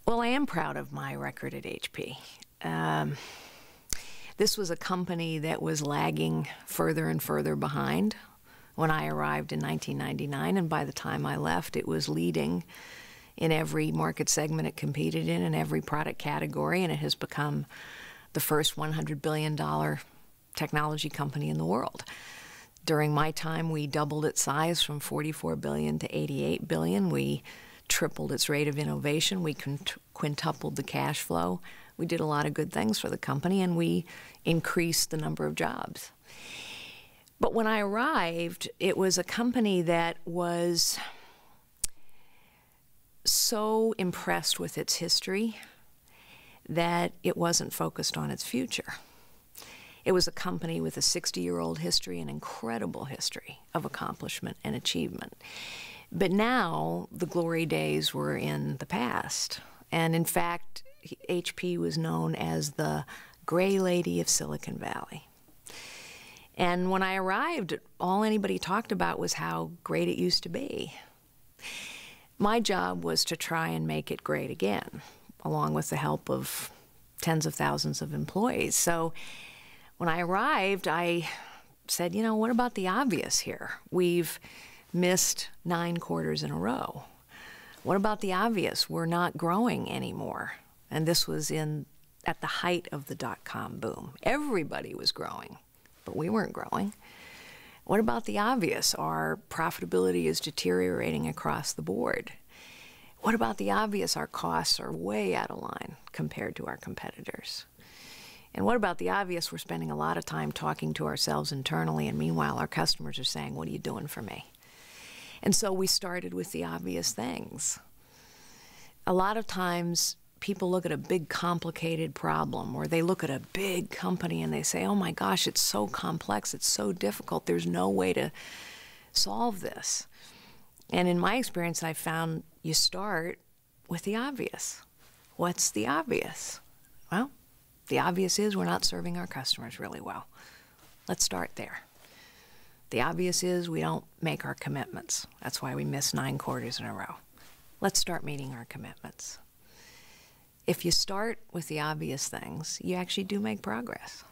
Well, I am proud of my record at HP. This was a company that was lagging further and further behind when I arrived in 1999, and by the time I left, it was leading in every market segment it competed in every product category, and it has become the first $100 billion technology company in the world. During my time, we doubled its size from $44 billion to $88 billion. We tripled its rate of innovation. We quintupled the cash flow. We did a lot of good things for the company, and we increased the number of jobs. But when I arrived, it was a company that was so impressed with its history that it wasn't focused on its future. It was a company with a 60-year-old history, an incredible history of accomplishment and achievement. But now the glory days were in the past. And in fact, HP was known as the Gray Lady of Silicon Valley. And when I arrived, all anybody talked about was how great it used to be. My job was to try and make it great again, along with the help of tens of thousands of employees. So when I arrived, I said, you know, what about the obvious here? We've missed 9 quarters in a row. What about the obvious? We're not growing anymore. And this was at the height of the dot-com boom. Everybody was growing, but we weren't growing. What about the obvious? Our profitability is deteriorating across the board. What about the obvious? Our costs are way out of line compared to our competitors. And what about the obvious? We're spending a lot of time talking to ourselves internally, and meanwhile our customers are saying, what are you doing for me? And so we started with the obvious things. A lot of times people look at a big complicated problem, or they look at a big company and they say, oh my gosh, it's so complex, it's so difficult, there's no way to solve this. And in my experience, I found you start with the obvious. What's the obvious? Well, the obvious is we're not serving our customers really well. Let's start there. The obvious is we don't make our commitments. That's why we miss 9 quarters in a row. Let's start meeting our commitments. If you start with the obvious things, you actually do make progress.